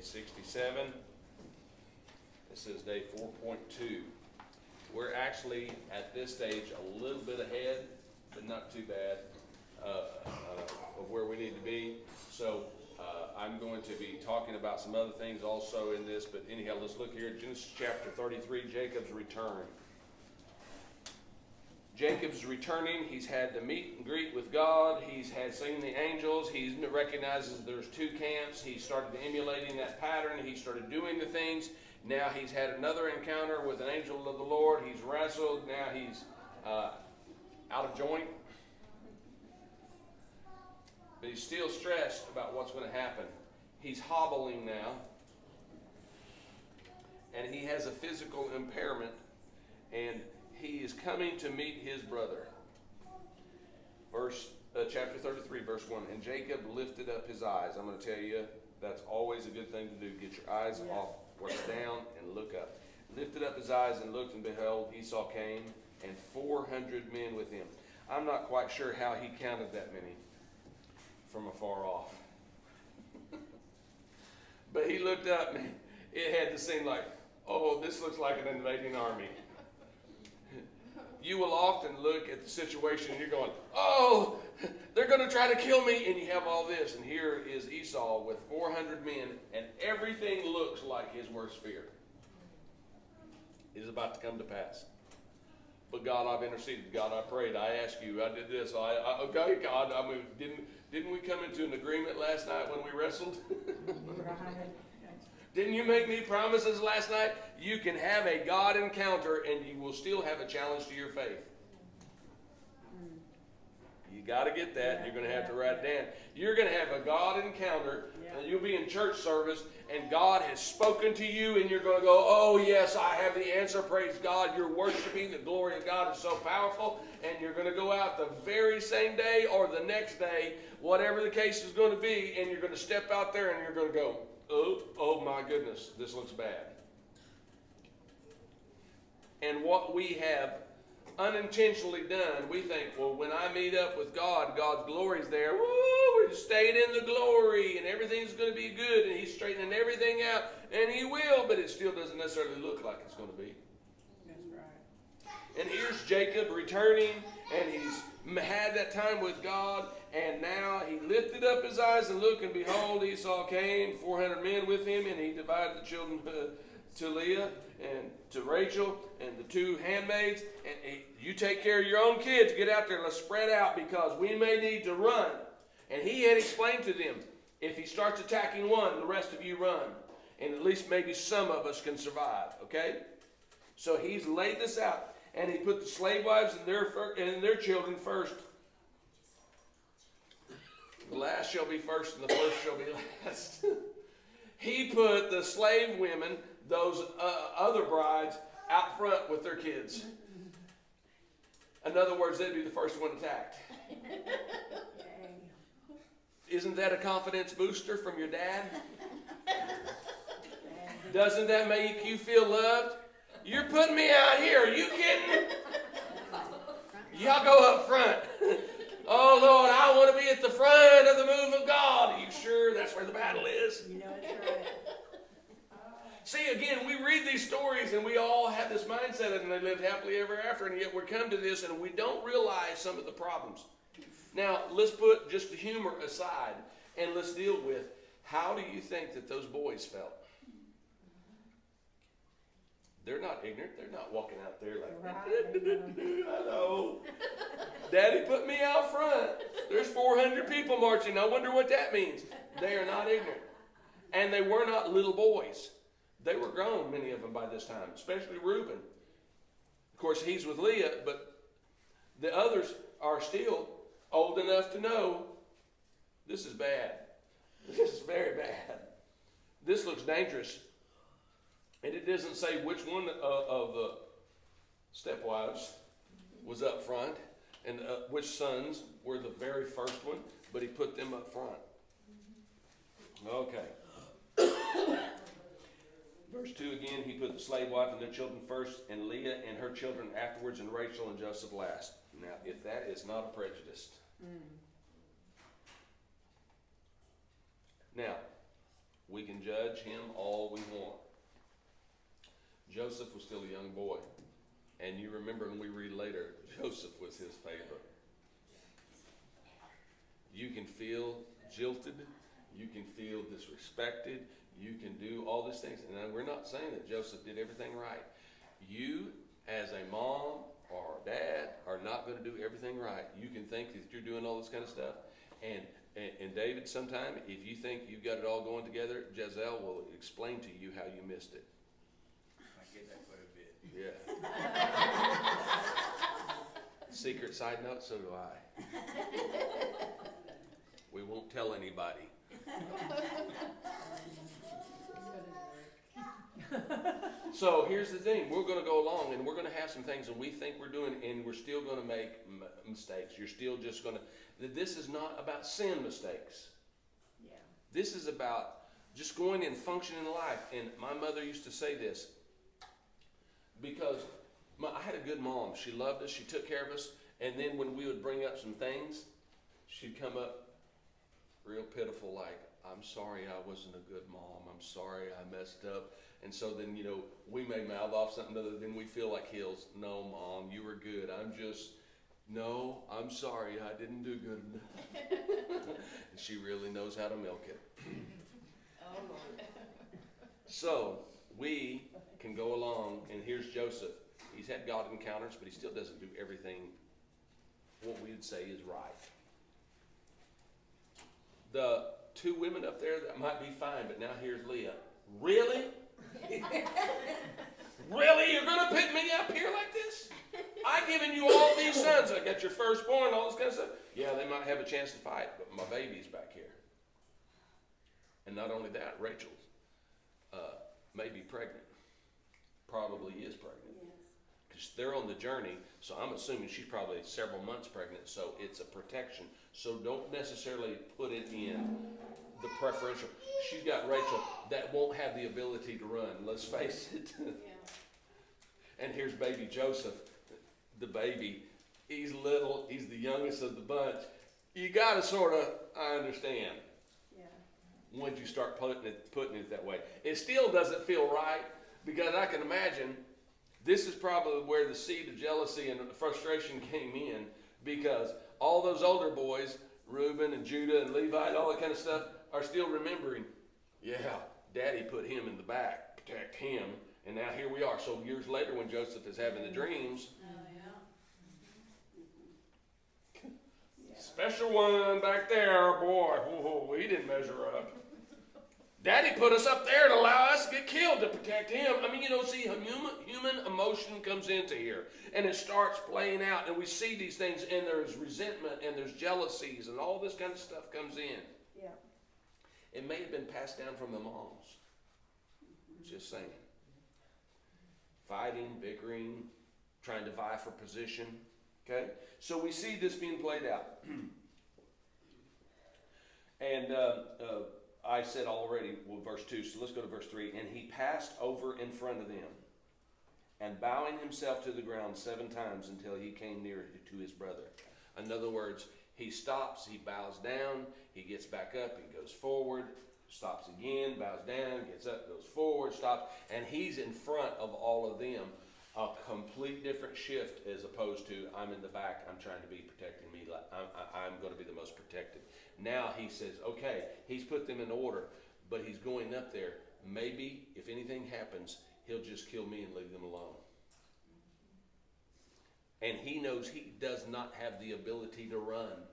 67. This is day 4.2. We're actually at this stage a little bit ahead, but not too bad of where we need to be. So I'm going to be talking about some other things also in this, but anyhow, let's look here at Genesis chapter 33, Jacob's return. Jacob's returning. He's had the meet and greet with God. He's had seen the angels. He recognizes there's two camps. He started emulating that pattern. He started doing the things. Now he's had another encounter with an angel of the Lord. He's wrestled. Now he's out of joint. But he's still stressed about what's going to happen. He's hobbling now. And he has a physical impairment. And he is coming to meet his brother. Chapter 33, verse 1. And Jacob lifted up his eyes. I'm going to tell you, that's always a good thing to do. Get your eyes off what's down and look up. Lifted up his eyes and looked, and behold, Esau came, and 400 men with him. I'm not quite sure how he counted that many from afar off. But he looked up, and it had to seem like, oh, this looks like an invading army. You will often look at the situation and you're going, oh, they're going to try to kill me. And you have all this. And here is Esau with 400 men. And everything looks like his worst fear is about to come to pass. But God, I've interceded. God, I prayed. I asked you. I did this. Okay, God. I mean, didn't we come into an agreement last night when we wrestled? Didn't you make me promises last night? You can have a God encounter and you will still have a challenge to your faith. You got to get that. You're going to have to write it down. You're going to have a God encounter. And you'll be in church service and God has spoken to you and you're going to go, oh yes, I have the answer. Praise God. You're worshiping. The glory of God is so powerful. And you're going to go out the very same day or the next day, whatever the case is going to be. And you're going to step out there and you're going to go, oh my goodness, this looks bad. And what we have unintentionally done, we think, well, when I meet up with God, God's glory's there. Woo, we're staying in the glory and everything's going to be good and he's straightening everything out and he will, but it still doesn't necessarily look like it's going to be. That's right. And here's Jacob returning and he's had that time with God. And now he lifted up his eyes and looked, and behold, Esau came, 400 men with him, and he divided the children to Leah and to Rachel and the two handmaids. And you take care of your own kids. Get out there. Let's spread out because we may need to run. And he had explained to them, if he starts attacking one, the rest of you run. And at least maybe some of us can survive. Okay? So he's laid this out. And he put the slave wives and their children first. The last shall be first and the first shall be last. He put the slave women, those other brides, out front with their kids. In other words, they'd be the first one attacked. Isn't that a confidence booster from your dad? Doesn't that make you feel loved? You're putting me out here. Are you kidding? Y'all go up front. Oh, Lord, I want to be at the front of the move of God. Are you sure that's where the battle is? You know it's right. See, again, we read these stories and we all have this mindset and they lived happily ever after, and yet we come to this and we don't realize some of the problems. Now, let's put just the humor aside and let's deal with, how do you think that those boys felt? They're not ignorant. They're not walking out there like, I know. Daddy put me out front. There's 400 people marching. I wonder what that means. They are not ignorant. And they were not little boys. They were grown, many of them, by this time, especially Reuben. Of course, he's with Leah, but the others are still old enough to know this is bad. This is very bad. This looks dangerous. And it doesn't say which one of the stepwives was up front and which sons were the very first one, but he put them up front. Okay. Verse 2 again, he put the slave wife and their children first, and Leah and her children afterwards, and Rachel and Joseph last. Now, if that is not a prejudice. Now, We can judge him all we want. Joseph was still a young boy. And you remember when we read later, Joseph was his favorite. You can feel jilted. You can feel disrespected. You can do all these things. And we're not saying that Joseph did everything right. You, as a mom or a dad, are not going to do everything right. You can think that you're doing all this kind of stuff. And David, sometime, if you think you've got it all going together, Jezebel will explain to you how you missed it. I get that quite a bit. Yeah. Secret side note, so do I. We won't tell anybody. So here's the thing. We're going to go along and we're going to have some things and we think we're doing, and we're still going to make mistakes. You're still just going to, this is not about sin mistakes. Yeah. This is about just going and functioning in life. And my mother used to say this because I had a good mom. She loved us. She took care of us. And then when we would bring up some things, she'd come up real pitiful, like, I'm sorry I wasn't a good mom. I'm sorry I messed up. And so then, you know, we may mouth off something other than we feel like heels. No, Mom, you were good. I'm sorry I didn't do good enough. And she really knows how to milk it. Oh, Lord. So we can go along, and here's Joseph. He's had God encounters, but he still doesn't do everything what we would say is right. The two women up there, that might be fine, but now here's Leah. Really? Really? You're going to pick me up here like this? I've given you all these sons. I got your firstborn, all this kind of stuff. Yeah, they might have a chance to fight, but my baby's back here. And not only that, Rachel may be pregnant. Probably is pregnant. Yes. Because they're on the journey, so I'm assuming she's probably several months pregnant, so it's a protection. So don't necessarily put it in the preferential. She's got Rachel that won't have the ability to run, let's face it. Yeah. And here's baby Joseph, the baby. He's little, he's the youngest of the bunch. You gotta sort of, I understand, Yeah. once you start putting it that way. It still doesn't feel right, because I can imagine this is probably where the seed of jealousy and frustration came in, because all those older boys, Reuben and Judah and Levi and all that kind of stuff, are still remembering, yeah, Daddy put him in the back, protect him, and now here we are. So years later when Joseph is having the dreams, special one back there, boy, whoa, he didn't measure up. Daddy put us up there to allow us to get killed to protect him. I mean, you know, see, human emotion comes into here, and it starts playing out, and we see these things, and there's resentment, and there's jealousies, and all this kind of stuff comes in. Yeah. It may have been passed down from the moms. Just saying. Fighting, bickering, trying to vie for position. Okay? So we see this being played out. And I said already, well, verse 2, so let's go to verse 3. And he passed over in front of them, and bowing himself to the ground 7 times until he came near to his brother. In other words, he stops, he bows down, he gets back up, he goes forward, stops again, bows down, gets up, goes forward, stops, and he's in front of all of them. A complete different shift as opposed to I'm in the back, I'm trying to be protecting me, I'm going to be the most protected. Now he says, okay, he's put them in order, but he's going up there. Maybe if anything happens, he'll just kill me and leave them alone. And he knows he does not have the ability to run.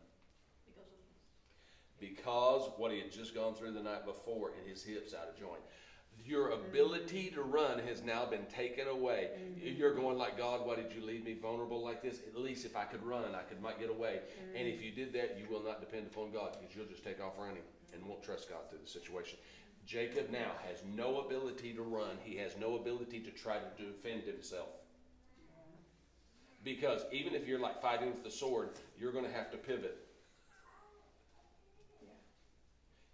Because what he had just gone through the night before, and his hips out of joint. Your ability to run has now been taken away. You're going like, God, why did you leave me vulnerable like this? At least if I could run, might get away. And if you did that, you will not depend upon God, because you'll just take off running and won't trust God through the situation. Jacob now has no ability to run. He has no ability to try to defend himself. Because even if you're like fighting with the sword, you're going to have to pivot.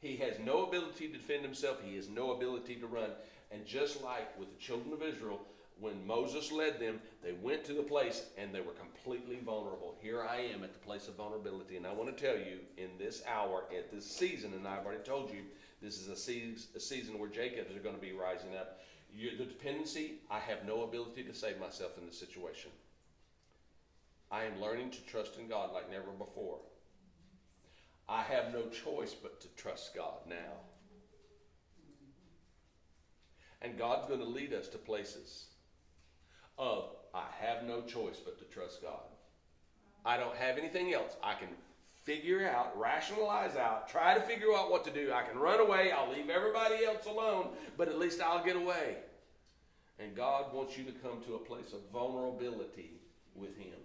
He has no ability to defend himself. He has no ability to run. And just like with the children of Israel, when Moses led them, they went to the place and they were completely vulnerable. Here I am at the place of vulnerability. And I want to tell you, in this hour, at this season, and I've already told you, This is a season where Jacob is going to be rising up. The dependency, I have no ability to save myself in this situation. I am learning to trust in God like never before. I have no choice but to trust God now. And God's going to lead us to places of, I have no choice but to trust God. I don't have anything else. I can figure out, rationalize out, try to figure out what to do. I can run away. I'll leave everybody else alone, but at least I'll get away. And God wants you to come to a place of vulnerability with Him.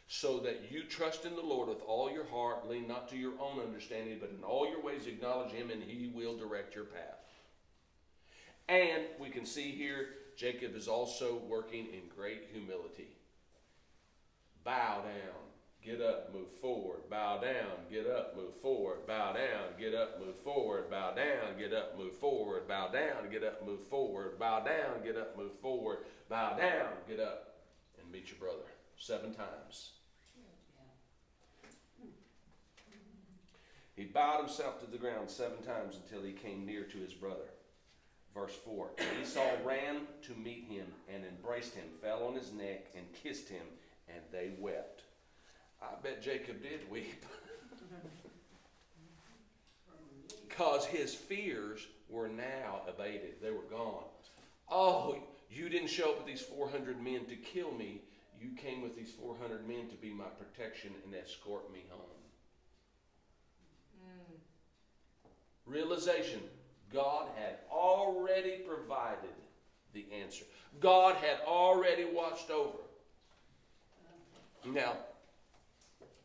So that you trust in the Lord with all your heart, lean not to your own understanding, but in all your ways acknowledge Him, and He will direct your path. And we can see here, Jacob is also working in great humility. Bow down, get up, move forward, bow down, get up, move forward, bow down, get up, move forward, bow down, get up, move forward, bow down, get up, move forward, bow down, get up, move forward, bow down, get up, and meet your brother 7 times. He bowed himself to the ground 7 times until he came near to his brother. Verse 4, and Esau ran to meet him and embraced him, fell on his neck and kissed him, and they wept. I bet Jacob did weep. Because his fears were now abated. They were gone. Oh, you didn't show up with these 400 men to kill me. You came with these 400 men to be my protection and escort me home. Realization, God had already provided the answer. God had already watched over. Now,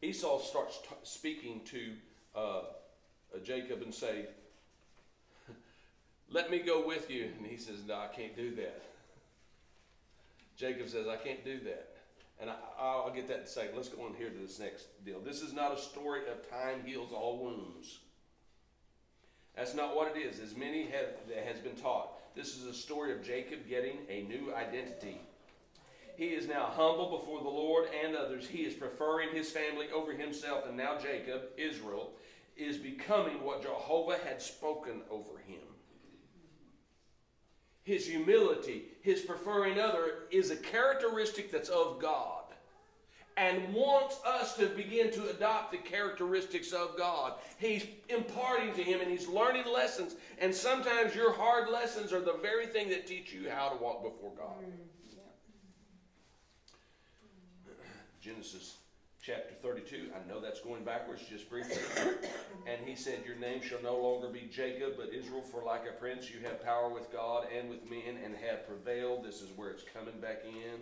Esau starts speaking to Jacob and say, let me go with you. And he says, no, I can't do that. Jacob says, I can't do that. And I'll get that in a second. Let's go on here to this next deal. This is not a story of time heals all wounds. That's not what it is, as many has been taught. This is a story of Jacob getting a new identity. He is now humble before the Lord and others. He is preferring his family over himself. And now Jacob, Israel, is becoming what Jehovah had spoken over him. His humility, his preferring other, is a characteristic that's of God. And wants us to begin to adopt the characteristics of God. He's imparting to him and he's learning lessons. And sometimes your hard lessons are the very thing that teach you how to walk before God. Genesis chapter 32. I know that's going backwards just briefly. And he said, your name shall no longer be Jacob, but Israel, for like a prince you have power with God and with men and have prevailed. This is where it's coming back in.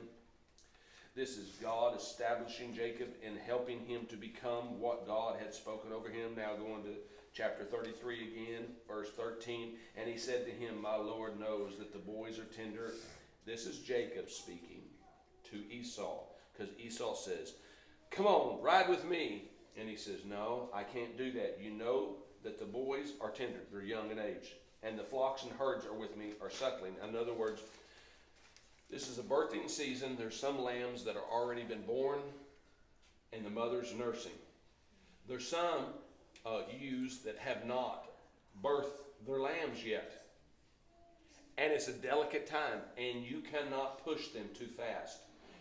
This is God establishing Jacob and helping him to become what God had spoken over him. Now going to chapter 33 again, verse 13. And he said to him, my Lord knows that the boys are tender. This is Jacob speaking to Esau. Because Esau says, come on, ride with me. And he says, no, I can't do that. You know that the boys are tender. They're young in age. And the flocks and herds are with me, are suckling. In other words, this is a birthing season. There's some lambs that are already been born, and the mother's nursing. There's some ewes that have not birthed their lambs yet. And it's a delicate time, and you cannot push them too fast.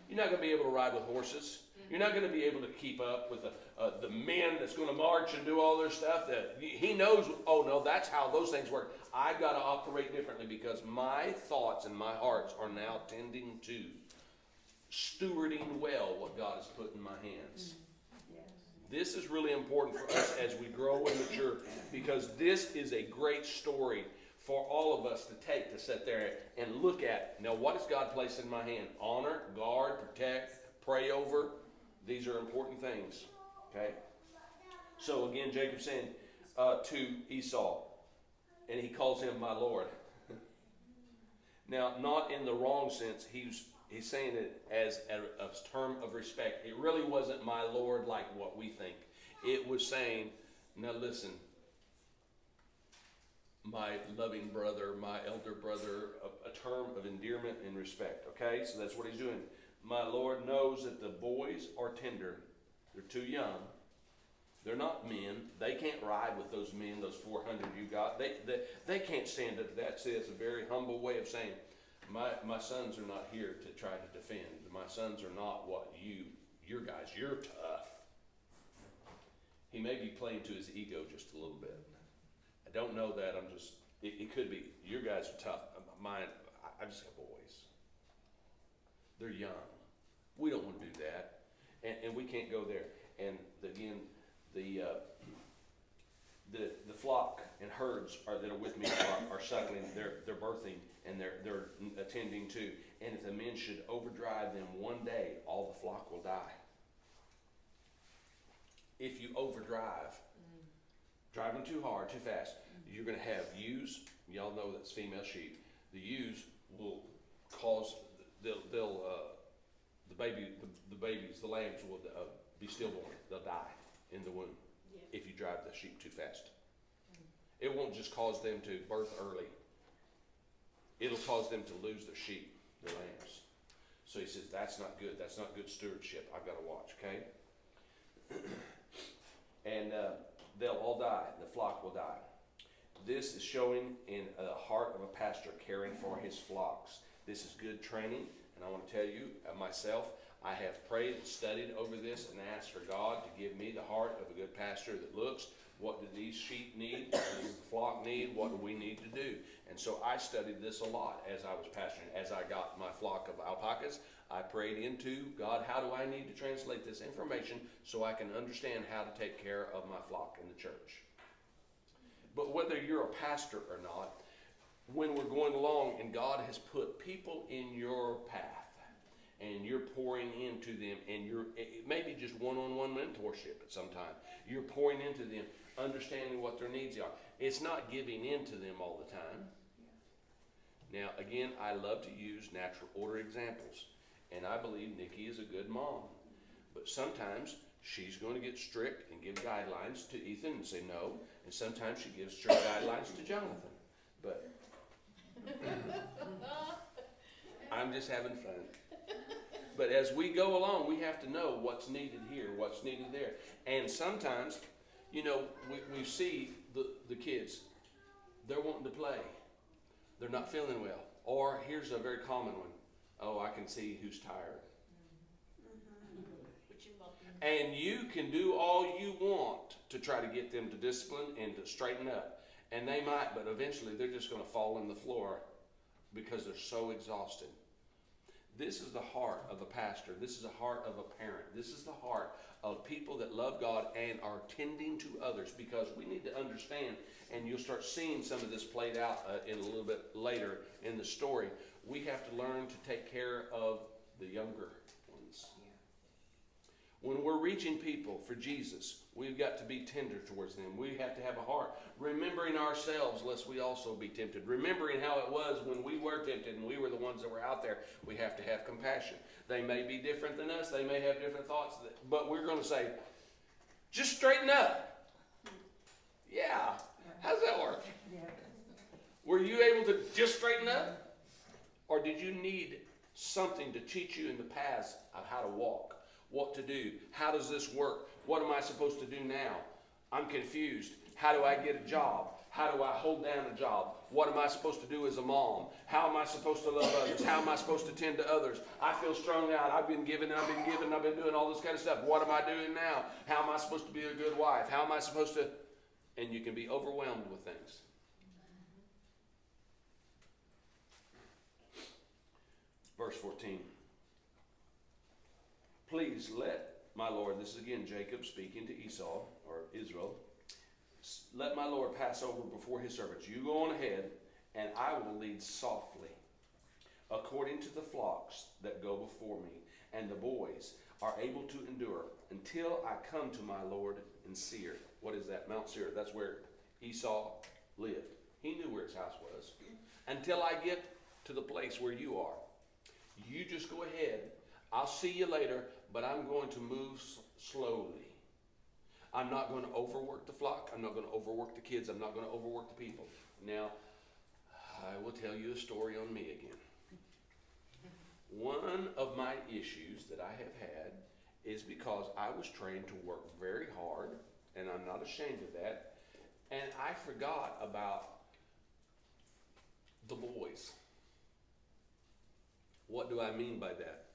You're not going to be able to ride with horses. You're not going to be able to keep up with the men that's going to march and do all their stuff. That he knows, oh no, that's how those things work. I've got to operate differently because my thoughts and my hearts are now tending to stewarding well what God has put in my hands. Yes. This is really important for us as we grow and mature because this is a great story for all of us to take, to sit there and look at. Now, what has God placed in my hand? Honor, guard, protect, pray over. These are important things. Okay? So again, Jacob saying to Esau, and he calls him my Lord. Now, not in the wrong sense. He's saying it as a term of respect. It really wasn't my Lord like what we think. It was saying, now listen, my loving brother, my elder brother, a term of endearment and respect. Okay, so that's what he's doing. My Lord knows that the boys are tender. They're too young. They're not men. They can't ride with those men, those 400 you got. They can't stand up to that. See, it's a very humble way of saying, my sons are not here to try to defend. My sons are not what your guys. You're tough. He may be playing to his ego just a little bit. I don't know that. It could be. Your guys are tough. Mine, I just have boys. They're young. We don't want to do that. And we can't go there. And again, the flock and herds that are with me are suckling, they're birthing, and they're attending to. And if the men should overdrive them one day, all the flock will die. If you overdrive, driving too hard, too fast, you're going to have ewes. Y'all know that's female sheep. The ewes will cause the babies, the lambs will be stillborn. They'll die in the womb if you drive the sheep too fast. It won't just cause them to birth early. It'll cause them to lose their sheep, their lambs. So he says, that's not good. That's not good stewardship. I've got to watch, okay? And they'll all die. The flock will die. This is showing in the heart of a pastor caring for his flocks. This is good training. And I want to tell you, myself, I have prayed and studied over this and asked for God to give me the heart of a good pastor that looks, what do these sheep need? What does the flock need? What do we need to do? And so I studied this a lot as I was pastoring. As I got my flock of alpacas, I prayed into, God, how do I need to translate this information so I can understand how to take care of my flock in the church? But whether you're a pastor or not, when we're going along and God has put people in your path and you're pouring into them, and it may be just one-on-one mentorship at some time. You're pouring into them, understanding what their needs are. It's not giving in to them all the time. Now, again, I love to use natural order examples. And I believe Nikki is a good mom. But sometimes she's going to get strict and give guidelines to Ethan and say no. And sometimes she gives strict guidelines to Jonathan. But I'm just having fun. But as we go along, we have to know what's needed here, what's needed there. And sometimes, we see the kids, they're wanting to play. They're not feeling well. Or here's a very common one. Oh, I can see who's tired. And you can do all you want to try to get them to discipline and to straighten up. And they might, but eventually they're just going to fall on the floor because they're so exhausted. This is the heart of a pastor. This is the heart of a parent. This is the heart of people that love God and are tending to others, because we need to understand, and you'll start seeing some of this played out in a little bit later in the story. We have to learn to take care of the younger ones. When we're reaching people for Jesus, we've got to be tender towards them. We have to have a heart, remembering ourselves lest we also be tempted. Remembering how it was when we were tempted and we were the ones that were out there. We have to have compassion. They may be different than us. They may have different thoughts. But we're going to say, just straighten up. Yeah. How's that work? Were you able to just straighten up? Or did you need something to teach you in the paths of how to walk? What to do? How does this work? What am I supposed to do now? I'm confused. How do I get a job? How do I hold down a job? What am I supposed to do as a mom? How am I supposed to love others? How am I supposed to tend to others? I feel strung out. I've been giving, I've been doing all this kind of stuff. What am I doing now? How am I supposed to be a good wife? How am I supposed to... And you can be overwhelmed with things. Verse 14. Please let my Lord, this is again Jacob speaking to Esau, or Israel, let my Lord pass over before his servants. You go on ahead, and I will lead softly, according to the flocks that go before me, and the boys are able to endure until I come to my Lord in Seir. What is that? Mount Seir. That's where Esau lived. He knew where his house was. Until I get to the place where you are. You just go ahead. I'll see you later, but I'm going to move slowly. I'm not going to overwork the flock. I'm not going to overwork the kids. I'm not going to overwork the people. Now, I will tell you a story on me again. One of my issues that I have had is because I was trained to work very hard and I'm not ashamed of that. And I forgot about the boys. What do I mean by that?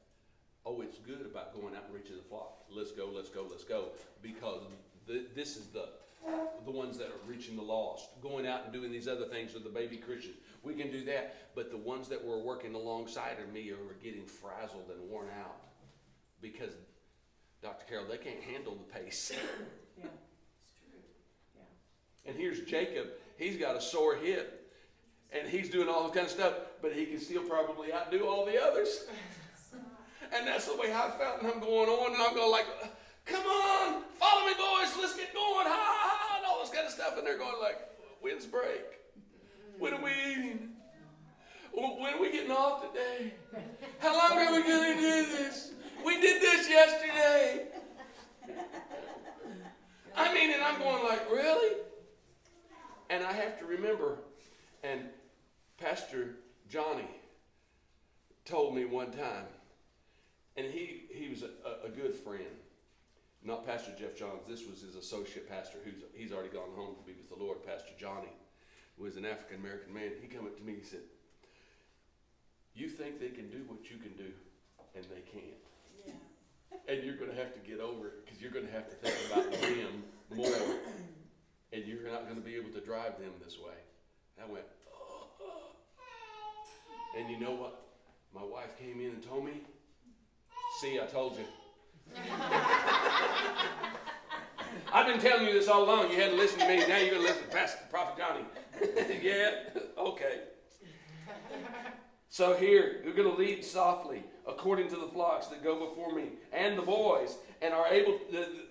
Oh, it's good about going out and reaching the flock. Let's go, let's go, let's go. Because this is the ones that are reaching the lost. Going out and doing these other things with the baby Christians. We can do that. But the ones that were working alongside of me are getting frazzled and worn out. Because, Dr. Carroll, they can't handle the pace. Yeah, it's true. Yeah. And here's Jacob. He's got a sore hip. And he's doing all this kind of stuff. But he can still probably outdo all the others. And that's the way I felt. And I'm going on. And I'm going like, come on, follow me, boys. Let's get going. Ha, ha, ha. And all this kind of stuff. And they're going like, when's break? When are we eating? When are we getting off today? How long are we going to do this? We did this yesterday. I mean, and I'm going like, really? And I have to remember, and Pastor Johnny told me one time, and he was a good friend. Not Pastor Jeff Johns. This was his associate pastor, he's already gone home to be with the Lord. Pastor Johnny was an African-American man. He came up to me, he said, you think they can do what you can do, and they can't. Yeah. And you're going to have to get over it, because you're going to have to think about them more, and you're not going to be able to drive them this way. And I went, oh. And you know what? My wife came in and told me, see, I told you. I've been telling you this all along. You hadn't listened to me. Now you're going to listen to Pastor Prophet Johnny. Yeah? Okay. So here, you're going to lead softly according to the flocks that go before me, and the boys, and are able.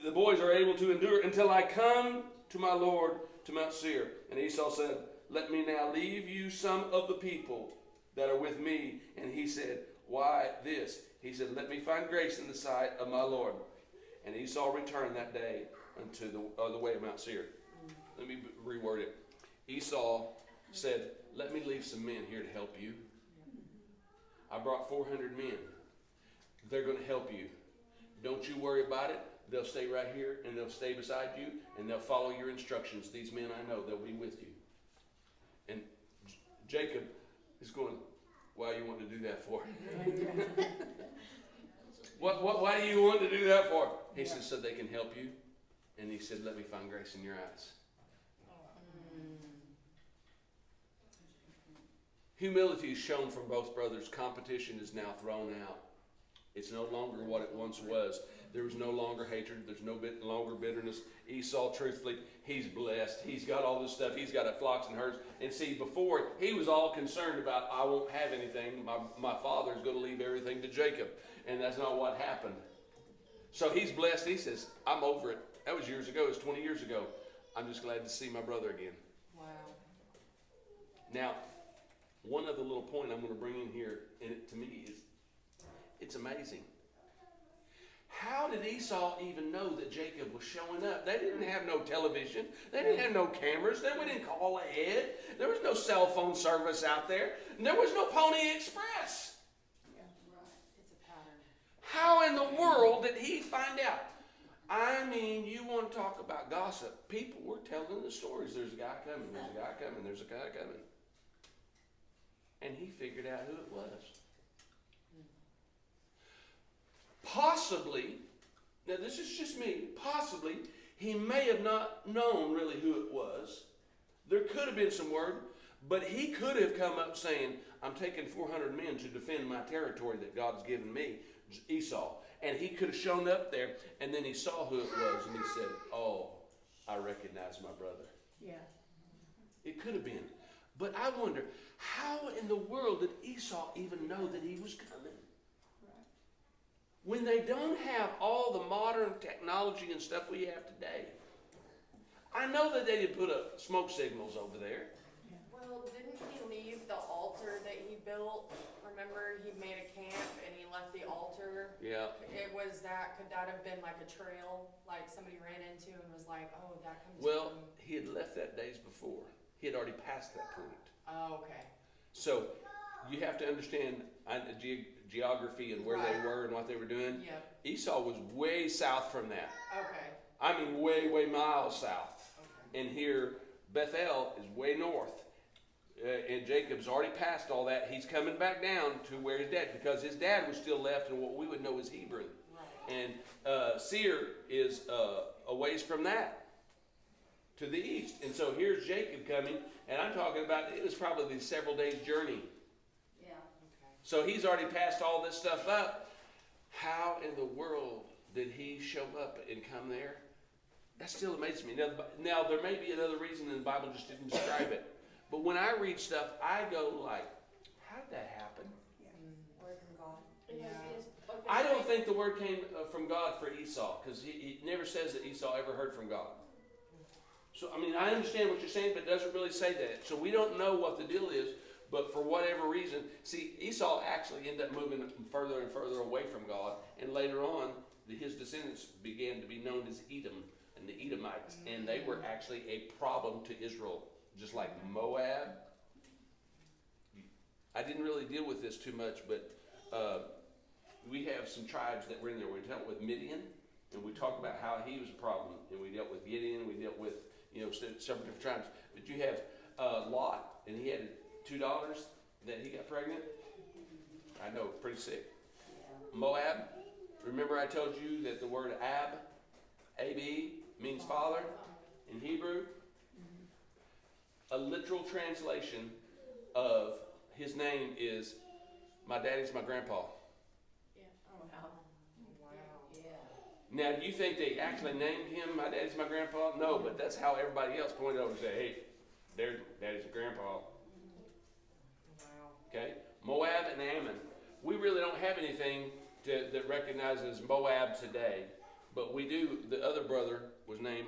The boys are able to endure until I come to my Lord to Mount Seir. And Esau said, let me now leave you some of the people that are with me. And he said, why this? He said, let me find grace in the sight of my Lord. And Esau returned that day unto the way of Mount Seir. Let me reword it. Esau said, let me leave some men here to help you. I brought 400 men. They're going to help you. Don't you worry about it. They'll stay right here, and they'll stay beside you, and they'll follow your instructions. These men I know, they'll be with you. And Jacob is going, why do you want to do that for? Why do you want to do that for? He said, so they can help you. And he said, let me find grace in your eyes. Humility is shown from both brothers. Competition is now thrown out. It's no longer what it once was. There was no longer hatred. There's no longer bitterness. Esau, truthfully, he's blessed. He's got all this stuff. He's got flocks and herds. And see, before, he was all concerned about, I won't have anything. My father's going to leave everything to Jacob. And that's not what happened. So he's blessed. He says, I'm over it. That was years ago. It was 20 years ago. I'm just glad to see my brother again. Wow. Now, one other little point I'm going to bring in here, and it, to me, is it's amazing. How did Esau even know that Jacob was showing up? They didn't have no television. They didn't have no cameras. They didn't call ahead. There was no cell phone service out there. There was no Pony Express. Yeah, right. It's a pattern. How in the world did he find out? I mean, you want to talk about gossip. People were telling the stories. There's a guy coming. There's a guy coming. There's a guy coming. And he figured out who it was. Possibly, now this is just me, possibly he may have not known really who it was. There could have been some word, but he could have come up saying, I'm taking 400 men to defend my territory that God's given me, Esau. And he could have shown up there, and then he saw who it was, and he said, oh, I recognize my brother. Yeah. It could have been. But I wonder, how in the world did Esau even know that he was coming? Right. When they don't have all the modern technology and stuff we have today. I know that they did put up smoke signals over there. Yeah. Well, didn't he leave the altar that he built? Remember, he made a camp and he left the altar? Yeah. It was that, could that have been like a trail, like somebody ran into and was like, oh, that comes Well, from... he had left that days before. He had already passed that point. Oh, okay. So you have to understand geography and where they were and what they were doing. Yep. Esau was way south from that. Okay. I mean, way, way miles south. And here, Bethel is way north. And Jacob's already passed all that. He's coming back down to where his dad, because his dad was still left in what we would know as Hebron. Right. And Seir is a ways from that to the east. And so here's Jacob coming, and I'm talking about, it was probably several days' journey. Yeah. Okay. So he's already passed all this stuff up. How in the world did he show up and come there? That still amazes me. Now there may be another reason, and the Bible just didn't describe it. But when I read stuff, I go like, how did that happen? Word from God. Yeah. I don't think the word came from God for Esau, because he never says that Esau ever heard from God. So, I mean, I understand what you're saying, but it doesn't really say that. So we don't know what the deal is, but for whatever reason, see, Esau actually ended up moving further and further away from God, and later on, his descendants began to be known as Edom and the Edomites, and they were actually a problem to Israel, just like Moab. I didn't really deal with this too much, but we have some tribes that were in there. We dealt with Midian, and we talked about how he was a problem, and we dealt with Gideon, we dealt with several different tribes. But you have Lot, and he had 2 daughters that he got pregnant. I know, pretty sick. Moab, remember I told you that the word Ab, A-B, means father in Hebrew? A literal translation of his name is, my daddy's my grandpa. Yeah. Oh, wow. Wow. Yeah. Now, do you think they actually named him, my daddy's my grandpa? No, but that's how everybody else pointed over and said, hey, there's daddy's grandpa. Wow. Okay? Moab and Ammon. We really don't have anything that recognizes Moab today, but we do. The other brother was named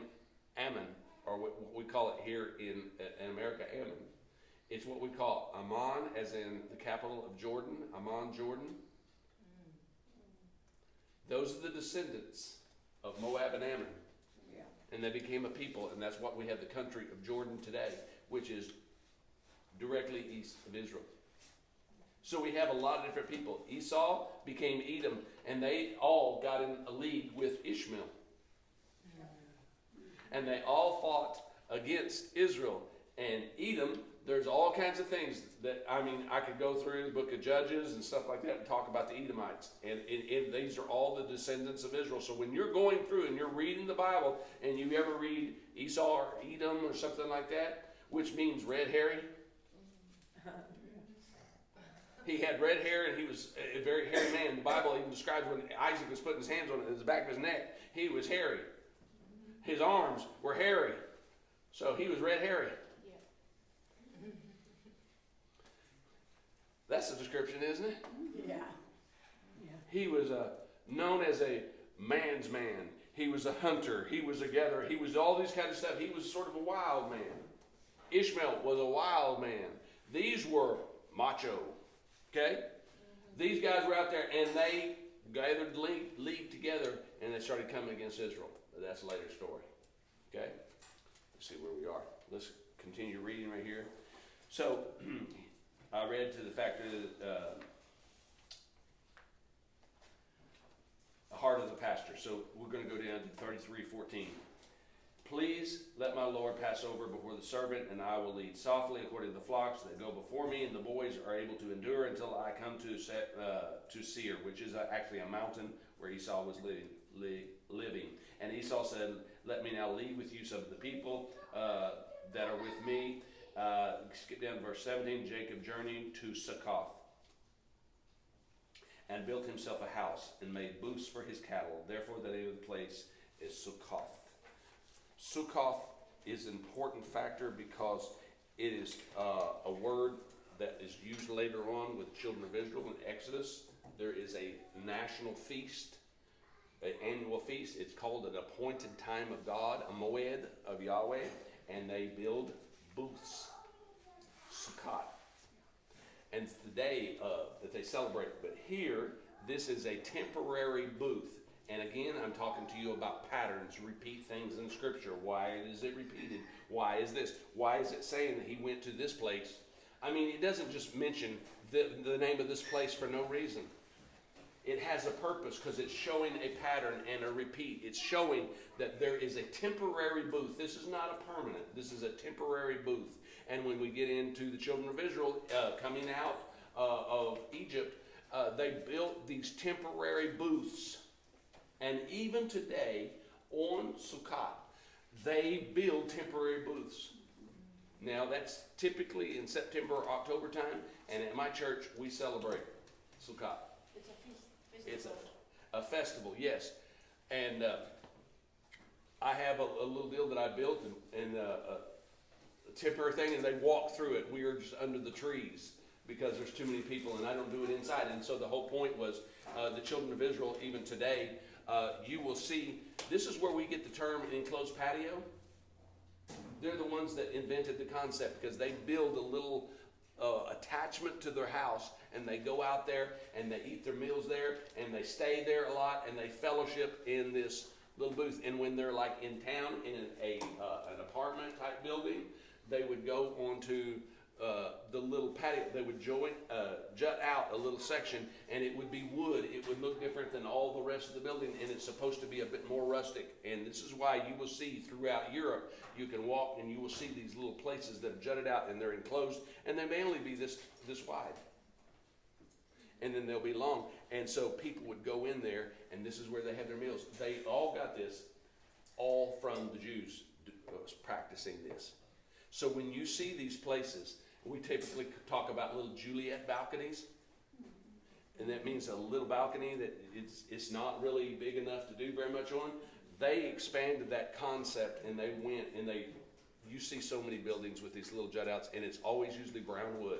Ammon, or what we call it here in America, Ammon. It's what we call Ammon, as in the capital of Jordan, Ammon, Jordan. Those are the descendants of Moab and Ammon. Yeah. And they became a people, and that's what we have the country of Jordan today, which is directly east of Israel. So we have a lot of different people. Esau became Edom, and they all got in a league with Ishmael. And they all fought against Israel. And Edom, there's all kinds of things that, I mean, I could go through the book of Judges and stuff like that and talk about the Edomites. And these are all the descendants of Israel. So when you're going through and you're reading the Bible, and you ever read Esau or Edom or something like that, which means red hairy. He had red hair, and he was a very hairy man. The Bible even describes when Isaac was putting his hands on the back of his neck, he was hairy. His arms were hairy. So he was red hairy. Yeah. That's the description, isn't it? Yeah. Yeah. He was known as a man's man. He was a hunter. He was a gatherer. He was all these kinds of stuff. He was sort of a wild man. Ishmael was a wild man. These were macho. Okay? These guys were out there, and they gathered league together, and they started coming against Israel. But that's a later story. Okay? Let's see where we are. Let's continue reading right here. So, I read to the fact that the heart of the pastor. So, we're going to go down to 33:14. Please let my Lord pass over before the servant, and I will lead softly according to the flocks that go before me, and the boys are able to endure until I come to Seir, which is actually a mountain where Esau was living. And Esau said, let me now leave with you some of the people that are with me. Skip down to verse 17. Jacob journeyed to Succoth and built himself a house and made booths for his cattle. Therefore the name of the place is Succoth. Succoth is an important factor because it is a word that is used later on with the children of Israel in Exodus. There is a national feast, an annual feast. It's called an appointed time of God, a moed of Yahweh, and they build booths, Sukkot. And it's the day that they celebrate. But here, this is a temporary booth. And again, I'm talking to you about patterns, repeat things in Scripture. Why is it repeated? Why is this? Why is it saying that he went to this place? I mean, it doesn't just mention the name of this place for no reason. It has a purpose because it's showing a pattern and a repeat. It's showing that there is a temporary booth. This is not a permanent. This is a temporary booth. And when we get into the children of Israel coming out of Egypt, they built these temporary booths. And even today on Sukkot, they build temporary booths. Now that's typically in September or October time, and at my church we celebrate Sukkot. It's a feast. It's a festival, yes. And I have a little deal that I built, and a temporary thing, and they walk through it. We are just under the trees because there's too many people, and I don't do it inside. And so the whole point was the children of Israel, even today, you will see, this is where we get the term enclosed patio. They're the ones that invented the concept because they build a little attachment to their house, and they go out there and they eat their meals there, and they stay there a lot, and they fellowship in this little booth. And when they're like in town in an apartment type building, they would go onto the little patio. They would jut out a little section, and it would be wood. It would look different than all the rest of the building, and it's supposed to be a bit more rustic. And this is why you will see throughout Europe, you can walk and you will see these little places that have jutted out, and they're enclosed, and they may only be this wide. And then they'll be long. And so people would go in there, and this is where they have their meals. They all got this, all from the Jews practicing this. So when you see these places, we typically talk about little Juliet balconies. And that means a little balcony that it's not really big enough to do very much on. They expanded that concept, and they went and you see so many buildings with these little jut outs, and it's always usually brown wood.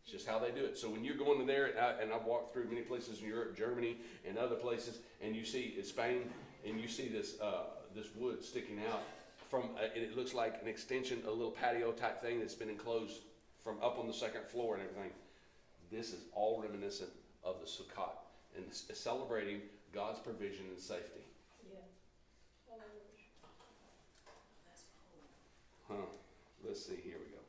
It's just how they do it. So when you're going to there, and I've walked through many places in Europe, Germany, and other places, and you see in Spain, and you see this wood sticking out from, it looks like an extension, a little patio type thing that's been enclosed from up on the second floor and everything. This is all reminiscent of the Sukkot and celebrating God's provision and safety. Let's see, here we go.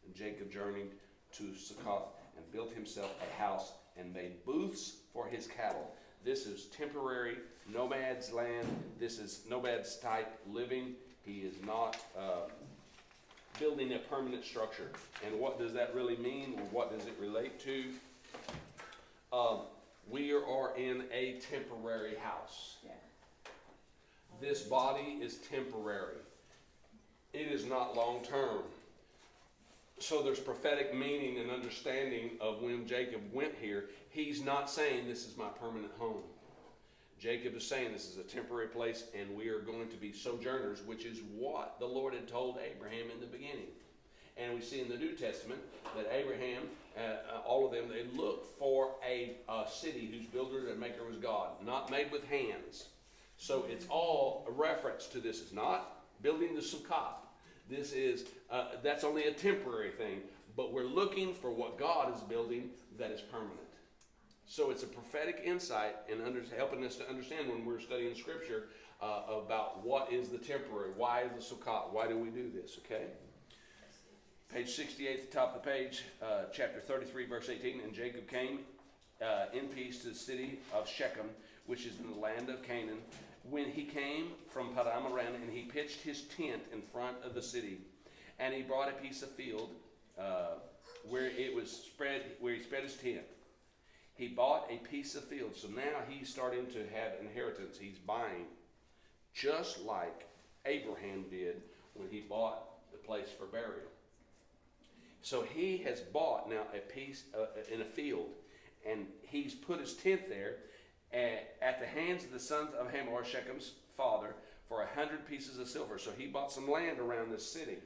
And Jacob journeyed to Succoth and built himself a house and made booths for his cattle. This is temporary nomad's land. This is nomad's type living. He is not building a permanent structure. And what does that really mean? Or what does it relate to? We are in a temporary house. Yeah. This body is temporary. It is not long term. So there's prophetic meaning and understanding of when Jacob went here. He's not saying this is my permanent home. Jacob is saying this is a temporary place, and we are going to be sojourners, which is what the Lord had told Abraham in the beginning. And we see in the New Testament that Abraham, all of them, they look for a city whose builder and maker was God, not made with hands. So it's all a reference to this. It's not building the Sukkot. This is, that's only a temporary thing, but we're looking for what God is building that is permanent. So it's a prophetic insight in helping us to understand when we're studying Scripture about what is the temporary, why is the Sukkot, why do we do this, okay? Page 68 at the top of the page, chapter 33, verse 18, and Jacob came in peace to the city of Shechem, which is in the land of Canaan, when he came from Padan Aram, and he pitched his tent in front of the city, and he brought a piece of field where he spread his tent. He bought a piece of field, so now he's starting to have inheritance. He's buying, just like Abraham did when he bought the place for burial. So he has bought now a piece in a field, and he's put his tent there at the hands of the sons of Hamor, Shechem's father, for 100 pieces of silver. So he bought some land around this city.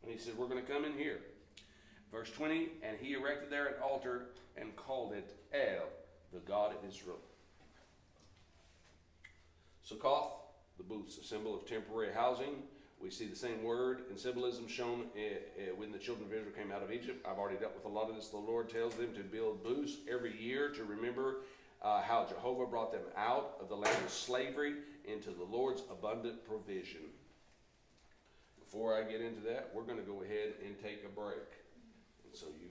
And he said, we're going to come in here. Verse 20, and he erected there an altar and called it El, the God of Israel. Succoth, the booths, a symbol of temporary housing. We see the same word and symbolism shown when the children of Israel came out of Egypt. I've already dealt with a lot of this. The Lord tells them to build booths every year to remember how Jehovah brought them out of the land of slavery into the Lord's abundant provision. Before I get into that, we're going to go ahead and take a break. And so you